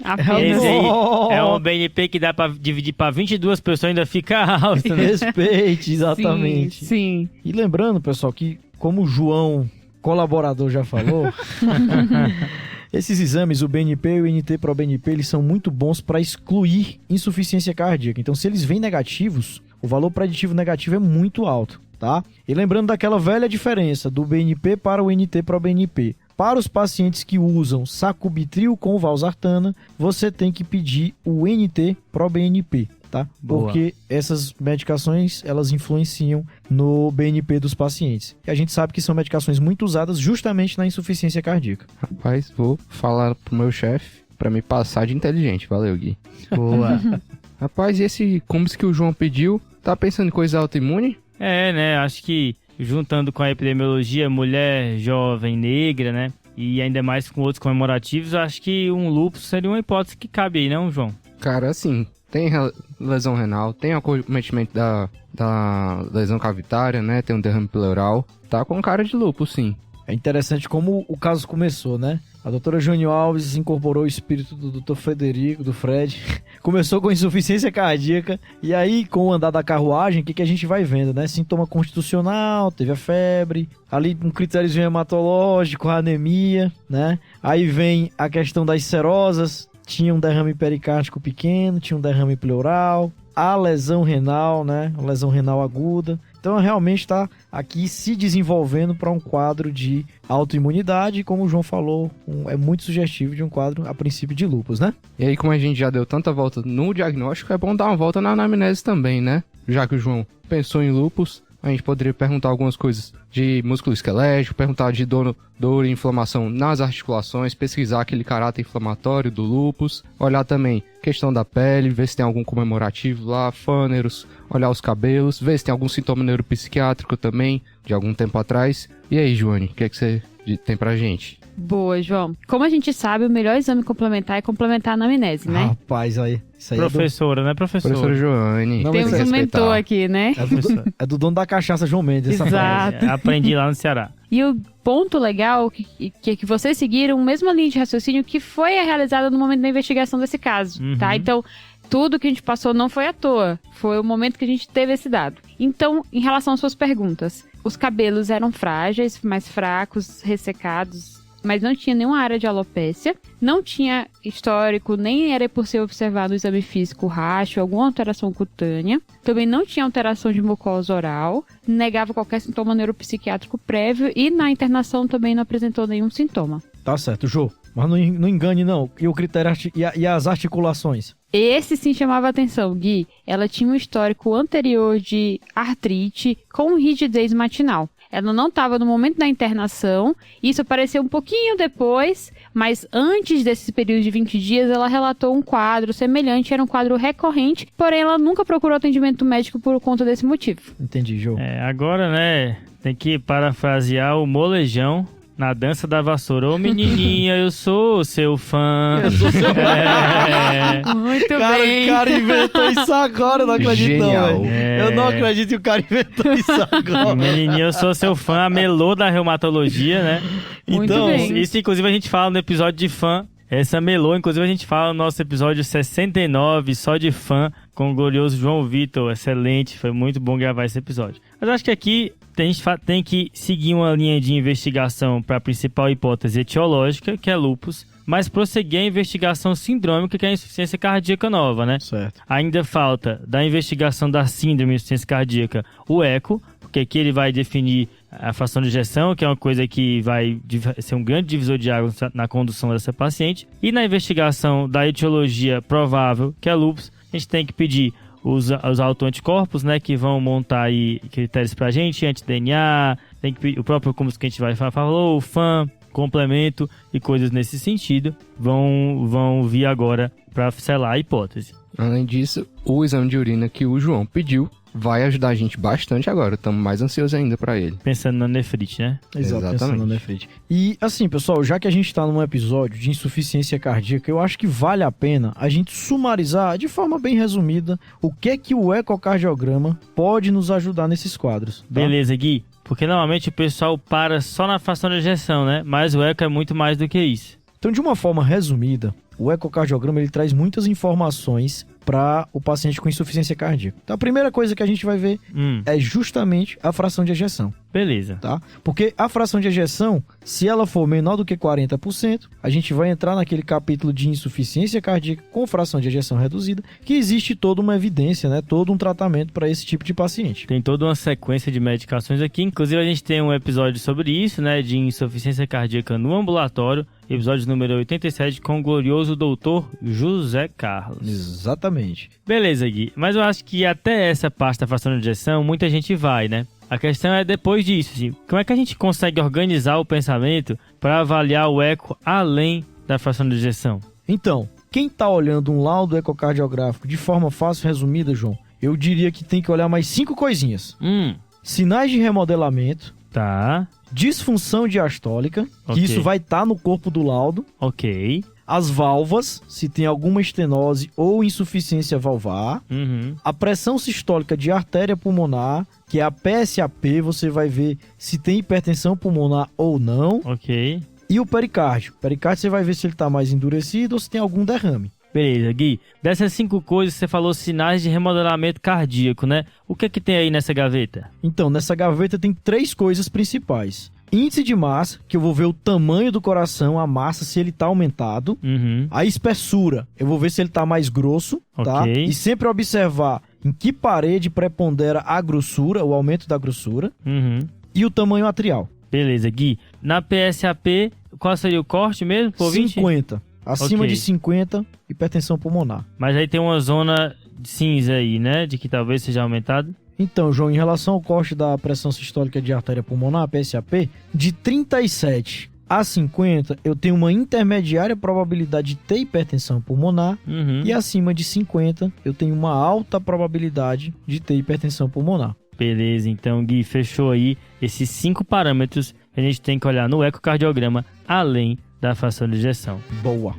Speaker 1: Apenas.
Speaker 3: Esse aí é um BNP que dá pra dividir pra 22 pessoas e ainda fica alto, né?
Speaker 2: Respeite, exatamente.
Speaker 1: Sim.
Speaker 2: E lembrando, pessoal, que como o João, colaborador, já falou... Esses exames, o BNP e o NT-proBNP, eles são muito bons para excluir insuficiência cardíaca. Então, se eles vêm negativos, o valor preditivo negativo é muito alto, tá? E lembrando daquela velha diferença do BNP para o NT-proBNP. Para os pacientes que usam sacubitril com valsartana, você tem que pedir o NT-proBNP, tá?
Speaker 3: Boa.
Speaker 2: Porque essas medicações, elas influenciam no BNP dos pacientes. E a gente sabe que são medicações muito usadas justamente na insuficiência cardíaca.
Speaker 4: Rapaz, vou falar pro meu chefe pra me passar de inteligente. Valeu, Gui.
Speaker 3: Boa.
Speaker 4: Rapaz, e esse Cumbis que o João pediu, tá pensando em coisa autoimune?
Speaker 3: Né? Acho que juntando com a epidemiologia, mulher jovem, negra, né? e ainda mais com outros comemorativos, eu acho que um lúpus seria uma hipótese que cabe aí, não, João?
Speaker 4: Cara, assim, tem lesão renal, tem acometimento da lesão cavitária, né? Tem um derrame pleural. Tá com cara de lúpus, sim.
Speaker 2: É interessante como o caso começou, né? A doutora Jônio Alves incorporou o espírito do doutor Frederico, do Fred. Começou com insuficiência cardíaca. E aí, com o andar da carruagem, o que a gente vai vendo, né? Sintoma constitucional, teve a febre. Ali, um critériozinho hematológico, a anemia, né? Aí vem a questão das serosas. Tinha um derrame pericárdico pequeno, tinha um derrame pleural. A lesão renal, né? A lesão renal aguda. Então, realmente está aqui se desenvolvendo para um quadro de autoimunidade, como o João falou, é muito sugestivo de um quadro, a princípio, de lúpus, né?
Speaker 4: E aí, como a gente já deu tanta volta no diagnóstico, é bom dar uma volta na anamnese também, né? Já que o João pensou em lúpus, a gente poderia perguntar algumas coisas de músculo esquelético, perguntar de dor e inflamação nas articulações, pesquisar aquele caráter inflamatório do lúpus, olhar também questão da pele, ver se tem algum comemorativo lá, fâneros, olhar os cabelos, ver se tem algum sintoma neuropsiquiátrico também, de algum tempo atrás. E aí, Joane, o que é que você tem pra gente?
Speaker 1: Boa, João. Como a gente sabe, o melhor exame complementar é complementar a anamnese, né?
Speaker 2: Rapaz, aí. Isso aí
Speaker 3: Professora, né, professora?
Speaker 4: Professora Joane.
Speaker 2: Não,
Speaker 1: Temos
Speaker 2: mas
Speaker 1: um mentor aqui, né?
Speaker 2: é do dono da cachaça, João Mendes, essa frase.
Speaker 1: Exato.
Speaker 3: Aprendi lá no Ceará.
Speaker 1: E o ponto legal que vocês seguiram a mesma linha de raciocínio que foi realizada no momento da investigação desse caso, tá? Então, tudo que a gente passou não foi à toa. Foi o momento que a gente teve esse dado. Então, em relação às suas perguntas, os cabelos eram frágeis, mais fracos, ressecados, mas não tinha nenhuma área de alopécia, não tinha histórico, nem era por ser observado no exame físico racho, alguma alteração cutânea, também não tinha alteração de mucosa oral, negava qualquer sintoma neuropsiquiátrico prévio e na internação também não apresentou nenhum sintoma.
Speaker 2: Tá certo, Jô. Mas não engane, não. E o critério e as articulações?
Speaker 1: Esse sim chamava a atenção, Gui. Ela tinha um histórico anterior de artrite com rigidez matinal. Ela não estava no momento da internação, isso apareceu um pouquinho depois, mas antes desse período de 20 dias ela relatou um quadro semelhante, era um quadro recorrente, porém ela nunca procurou atendimento médico por conta desse motivo.
Speaker 2: Entendi, Jô.
Speaker 3: Agora, né, tem que parafrasear o molejão na dança da vassoura. Ô menininha, eu sou seu fã.
Speaker 2: Eu sou seu
Speaker 3: fã.
Speaker 1: Muito
Speaker 2: Cara,
Speaker 1: bem.
Speaker 2: o cara inventou isso agora, eu não acredito.
Speaker 4: Genial.
Speaker 2: Não, eu não acredito que o cara inventou isso agora.
Speaker 3: Menininha, eu sou seu fã, a melô da reumatologia, né?
Speaker 1: Muito
Speaker 2: Então,
Speaker 1: bem.
Speaker 3: Isso, inclusive, a gente fala no episódio de fã. Essa melô, inclusive, a gente fala no nosso episódio 69, só de fã, com o glorioso João Vitor. Excelente, foi muito bom gravar esse episódio. Mas eu acho que aqui a gente tem que seguir uma linha de investigação para a principal hipótese etiológica, que é lúpus, mas prosseguir a investigação sindrômica, que é a insuficiência cardíaca nova, né?
Speaker 2: Certo.
Speaker 3: Ainda falta da investigação da síndrome de insuficiência cardíaca o eco, porque aqui ele vai definir a fração de ejeção, que é uma coisa que vai ser um grande divisor de águas na condução dessa paciente. E na investigação da etiologia provável, que é lúpus, a gente tem que pedir os autoanticorpos, né, que vão montar aí critérios pra gente, anti-DNA, tem que pedir, o próprio como que a gente vai falou, o FAM, complemento e coisas nesse sentido, vão vir agora para selar a hipótese.
Speaker 4: Além disso, o exame de urina que o João pediu vai ajudar a gente bastante agora. Estamos mais ansiosos ainda para ele.
Speaker 3: Pensando na nefrite, né?
Speaker 2: Exatamente. Na nefrite. E assim, pessoal, já que a gente está num episódio de insuficiência cardíaca, eu acho que vale a pena a gente sumarizar de forma bem resumida o que o ecocardiograma pode nos ajudar nesses quadros. Tá?
Speaker 3: Beleza, Gui. Porque normalmente o pessoal para só na fração de ejeção, né? Mas o eco é muito mais do que isso.
Speaker 2: Então, de uma forma resumida, o ecocardiograma ele traz muitas informações para o paciente com insuficiência cardíaca. Então, a primeira coisa que a gente vai ver é justamente a fração de ejeção.
Speaker 3: Beleza.
Speaker 2: Tá? Porque a fração de ejeção, se ela for menor do que 40%, a gente vai entrar naquele capítulo de insuficiência cardíaca com fração de ejeção reduzida, que existe toda uma evidência, né? Todo um tratamento para esse tipo de paciente.
Speaker 3: Tem toda uma sequência de medicações aqui. Inclusive, a gente tem um episódio sobre isso, né? De insuficiência cardíaca no ambulatório. Episódio número 87 com o glorioso doutor José Carlos.
Speaker 2: Exatamente.
Speaker 3: Beleza, Gui. Mas eu acho que até essa parte da fração de ejeção, muita gente vai, né? A questão é depois disso, assim, como é que a gente consegue organizar o pensamento para avaliar o eco além da fração de ejeção?
Speaker 2: Então, quem está olhando um laudo ecocardiográfico de forma fácil e resumida, João, eu diria que tem que olhar mais 5 coisinhas. Sinais de remodelamento.
Speaker 3: Tá.
Speaker 2: disfunção diastólica, que
Speaker 3: Ok.
Speaker 2: isso vai estar no corpo do laudo.
Speaker 3: Ok.
Speaker 2: As válvulas, se tem alguma estenose ou insuficiência valvar.
Speaker 3: Uhum.
Speaker 2: A pressão sistólica de artéria pulmonar, que é a PSAP, você vai ver se tem hipertensão pulmonar ou não.
Speaker 3: Ok.
Speaker 2: E o pericárdio. O pericárdio você vai ver se ele está mais endurecido ou se tem algum derrame.
Speaker 3: Beleza, Gui. Dessas 5 coisas, você falou sinais de remodelamento cardíaco, né? O que é que tem aí nessa gaveta?
Speaker 2: Então, nessa gaveta tem 3 coisas principais. Índice de massa, que eu vou ver o tamanho do coração, a massa, se ele está aumentado.
Speaker 3: Uhum.
Speaker 2: A espessura, eu vou ver se ele está mais grosso, tá?
Speaker 3: Ok.
Speaker 2: E sempre observar em que parede prepondera a grossura, o aumento da grossura.
Speaker 3: Uhum.
Speaker 2: E o tamanho atrial.
Speaker 3: Beleza, Gui. Na PSAP, qual seria o corte mesmo? Por 20?
Speaker 2: 50. Acima
Speaker 3: Ok.
Speaker 2: de 50, hipertensão pulmonar.
Speaker 3: Mas aí tem uma zona cinza aí, né? De que talvez seja aumentado.
Speaker 2: Então, João, em relação ao corte da pressão sistólica de artéria pulmonar, PSAP, de 37 a 50, eu tenho uma intermediária probabilidade de ter hipertensão pulmonar.
Speaker 3: Uhum.
Speaker 2: E acima de 50, eu tenho uma alta probabilidade de ter hipertensão pulmonar.
Speaker 3: Beleza, então, Gui, fechou aí esses 5 parâmetros que a gente tem que olhar no ecocardiograma, além da fração de ejeção.
Speaker 2: Boa.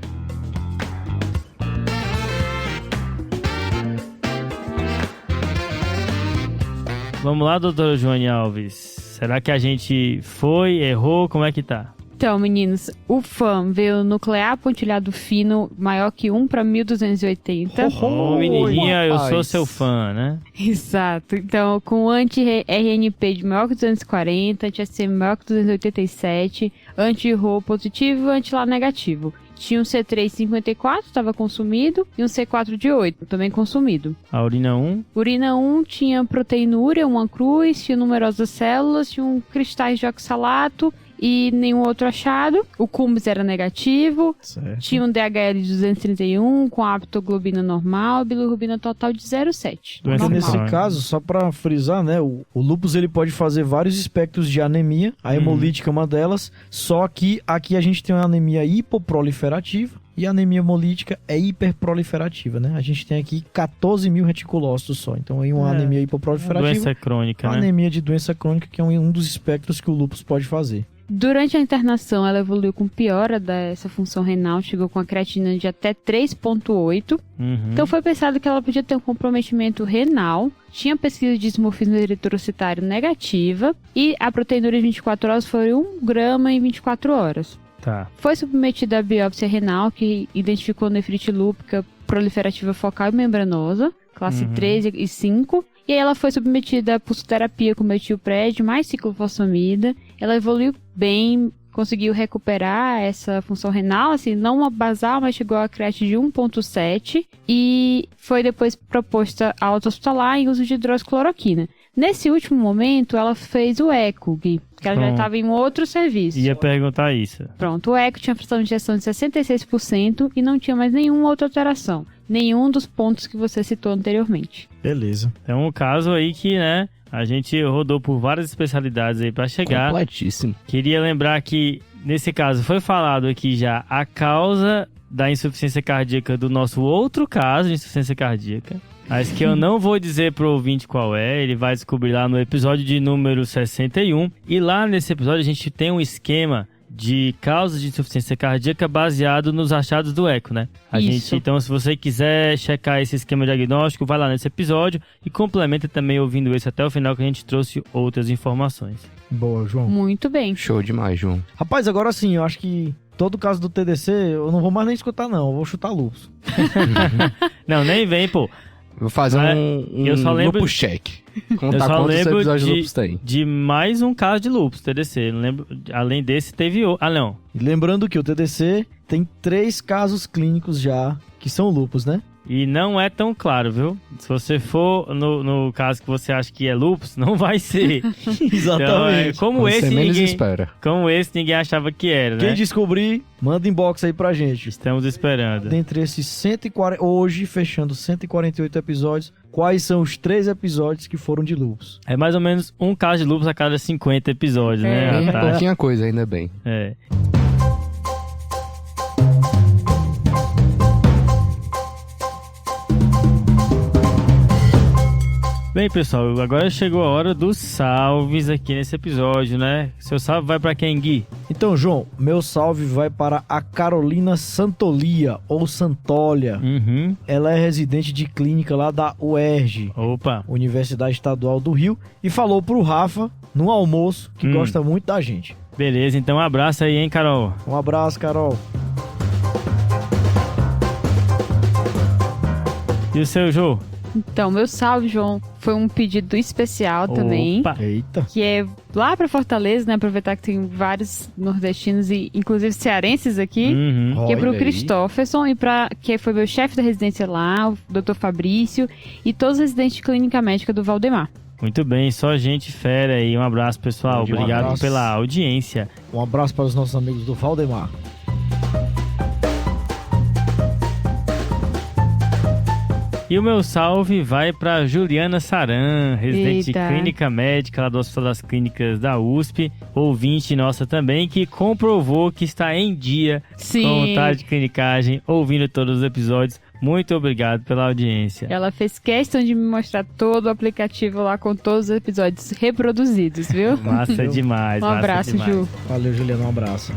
Speaker 3: Vamos lá, doutora Joane Alves. Será que a gente foi, errou? Como é que tá?
Speaker 1: Então, meninos, o FAM veio nuclear pontilhado fino maior que 1 para 1280.
Speaker 3: Ô, menininha, eu
Speaker 2: rapaz.
Speaker 3: sou seu fã, né?
Speaker 1: Exato. Então, com anti-RNP de maior que 240, anti-SM maior que 287, anti-Rho positivo e anti-LA negativo. Tinha um C3 54, estava consumido, e um C4 de 8, também consumido.
Speaker 3: A urina 1.
Speaker 1: Urina 1 tinha proteinúria, uma cruz, tinha numerosas células, tinha cristais de oxalato e nenhum outro achado. O CUMS era negativo,
Speaker 2: Certo.
Speaker 1: tinha um DHL de 231 com aptoglobina normal, bilirrubina total de 0,7.
Speaker 3: Doença
Speaker 2: Então, nesse
Speaker 3: normal.
Speaker 2: caso, só para frisar, né, o lúpus ele pode fazer vários espectros de anemia, a hemolítica é uma delas, só que aqui a gente tem uma anemia hipoproliferativa e a anemia hemolítica é hiperproliferativa, né? A gente tem aqui 14 mil reticulócitos só, então aí uma
Speaker 3: É,
Speaker 2: anemia hipoproliferativa,
Speaker 3: Doença crônica,
Speaker 2: uma
Speaker 3: né?
Speaker 2: anemia de doença crônica que é um dos espectros que o lúpus pode fazer.
Speaker 1: Durante a internação, ela evoluiu com piora dessa função renal, chegou com a creatinina de até 3,8.
Speaker 3: Uhum.
Speaker 1: Então foi pensado que ela podia ter um comprometimento renal, tinha pesquisa de dismorfismo eritrocitário negativa e a proteinúria em 24 horas foi 1 grama em 24 horas.
Speaker 3: Tá.
Speaker 1: Foi submetida à biópsia renal, que identificou nefrite lúpica proliferativa focal e membranosa, classe 3 e 5. E aí ela foi submetida à pulsoterapia com metilpred mais ciclofosfamida. Ela evoluiu bem, conseguiu recuperar essa função renal, assim, não uma basal, mas chegou a creat de 1,7. E foi depois proposta a alta hospitalar em uso de hidroxicloroquina. Nesse último momento, ela fez o eco, Gui, que ela já
Speaker 3: Pronto.
Speaker 1: estava em outro serviço.
Speaker 3: Ia perguntar isso.
Speaker 1: Pronto, o eco tinha fração de injeção de 66% e não tinha mais nenhuma outra alteração. Nenhum dos pontos que você citou anteriormente.
Speaker 2: Beleza.
Speaker 3: É um caso aí que, né, a gente rodou por várias especialidades aí pra chegar.
Speaker 4: Completíssimo.
Speaker 3: Queria lembrar que, nesse caso, foi falado aqui já a causa da insuficiência cardíaca do nosso outro caso de insuficiência cardíaca. Mas que eu não vou dizer pro ouvinte qual é, ele vai descobrir lá no episódio de número 61. E lá nesse episódio a gente tem um esquema de causas de insuficiência cardíaca baseado nos achados do eco, né?
Speaker 1: Isso.
Speaker 3: Então, se você quiser checar esse esquema diagnóstico, vai lá nesse episódio e complementa também ouvindo esse até o final, que a gente trouxe outras informações.
Speaker 2: Boa, João.
Speaker 1: Muito bem.
Speaker 4: Show demais, João.
Speaker 2: Rapaz, agora sim, eu acho que todo caso do TDC eu não vou mais nem escutar não, eu vou chutar lúpus.
Speaker 3: Não, nem vem, pô.
Speaker 4: Vou fazer
Speaker 3: Ah,
Speaker 4: um
Speaker 3: eu só lembro-
Speaker 4: lupus check.
Speaker 3: Eu
Speaker 4: Contar
Speaker 3: só
Speaker 4: quantos
Speaker 3: lembro
Speaker 4: episódios de lupus tem.
Speaker 3: de mais um caso de lúpus, TDC. Não lembro, além desse, teve outro. Ah, não.
Speaker 2: E lembrando que o TDC tem 3 casos clínicos já que são lúpus, né?
Speaker 3: E não é tão claro, viu? Se você for no caso que você acha que é lúpus, não vai ser. Então, como
Speaker 4: Quando você
Speaker 3: esse,
Speaker 4: menos
Speaker 3: ninguém,
Speaker 4: espera.
Speaker 3: como esse, ninguém achava que era,
Speaker 2: Quem
Speaker 3: né?
Speaker 2: descobrir, manda inbox aí pra gente.
Speaker 3: Estamos esperando.
Speaker 2: Dentre esses 140, hoje fechando 148 episódios, quais são os 3 episódios que foram de lúpus?
Speaker 3: É mais ou menos um caso de lúpus a cada 50 episódios, né?
Speaker 1: É.
Speaker 3: a taxa?
Speaker 4: Pouquinha coisa, ainda bem.
Speaker 3: É. Bem, pessoal, agora chegou a hora dos salves aqui nesse episódio, né? Seu salve vai pra quem, Gui?
Speaker 2: Então, João, meu salve vai para a Carolina Santolia, ou Santolia. Ela é residente de clínica lá da UERJ,
Speaker 3: Opa!
Speaker 2: Universidade Estadual do Rio, e falou pro Rafa, no almoço, que gosta muito da gente.
Speaker 3: Beleza, então um abraço aí, hein, Carol?
Speaker 2: Um abraço, Carol.
Speaker 3: E o seu, Jô?
Speaker 1: Então, meu salve, João, foi um pedido especial também.
Speaker 3: Opa!
Speaker 2: Eita.
Speaker 1: Que é lá pra Fortaleza, né? Aproveitar que tem vários nordestinos e inclusive cearenses aqui. Que é pro
Speaker 2: Olha aí.
Speaker 1: Christopherson e que foi meu chefe da residência lá, o Dr. Fabrício, e todos os residentes de clínica médica do Valdemar.
Speaker 3: Muito bem, só gente fera aí. Um abraço, pessoal.
Speaker 2: Um
Speaker 3: Obrigado
Speaker 2: abraço.
Speaker 3: pela audiência.
Speaker 2: Um abraço para os nossos amigos do Valdemar.
Speaker 3: E o meu salve vai para Juliana Saran, residente
Speaker 1: Eita.
Speaker 3: de clínica médica lá do Hospital das Clínicas da USP, ouvinte nossa também, que comprovou que está em dia
Speaker 1: Sim.
Speaker 3: com vontade de clinicagem, ouvindo todos os episódios. Muito obrigado pela audiência.
Speaker 1: Ela fez questão de me mostrar todo o aplicativo lá com todos os episódios reproduzidos, viu?
Speaker 3: Massa demais,
Speaker 1: Um
Speaker 3: massa
Speaker 1: abraço,
Speaker 3: demais.
Speaker 1: Ju.
Speaker 2: Valeu, Juliana, um abraço.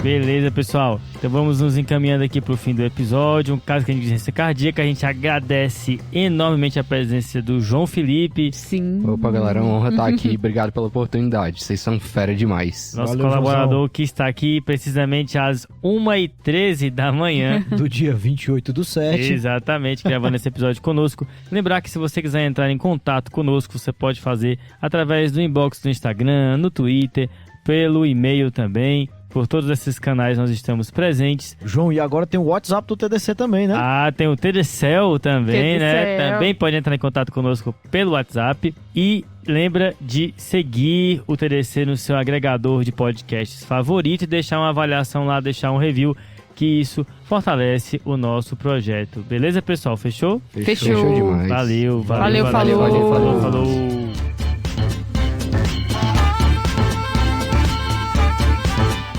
Speaker 3: Beleza, pessoal. Então vamos nos encaminhando aqui pro fim do episódio. Um caso de urgência cardíaca. A gente agradece enormemente a presença do João Felipe,
Speaker 1: Sim.
Speaker 4: Opa, galera, é uma honra estar aqui. Obrigado pela oportunidade. Vocês são fera demais.
Speaker 3: nosso
Speaker 2: Valeu,
Speaker 3: colaborador
Speaker 2: Joãozão.
Speaker 3: que está aqui precisamente às 1h13 da manhã.
Speaker 2: Do dia 28/7.
Speaker 3: Exatamente, gravando esse episódio conosco. Lembrar que se você quiser entrar em contato conosco, você pode fazer através do inbox do Instagram, no Twitter, pelo e-mail também. Por todos esses canais nós estamos presentes.
Speaker 2: João, e agora tem o WhatsApp do TDC também, né?
Speaker 3: Ah, tem o TDCel também, né?
Speaker 1: TDCel.
Speaker 3: Também pode entrar em contato conosco pelo WhatsApp. E lembra de seguir o TDC no seu agregador de podcasts favorito e deixar uma avaliação lá, deixar um review, que isso fortalece o nosso projeto. Beleza, pessoal? Fechou?
Speaker 1: Fechou.
Speaker 4: demais.
Speaker 3: Valeu,
Speaker 1: Valeu,
Speaker 3: falou.
Speaker 1: falou.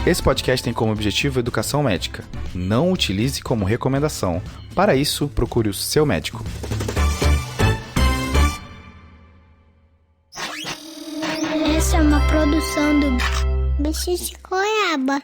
Speaker 5: Esse podcast tem como objetivo educação médica. Não utilize como recomendação. Para isso, procure o seu médico.
Speaker 6: Essa é uma produção do Bicho de Goiaba.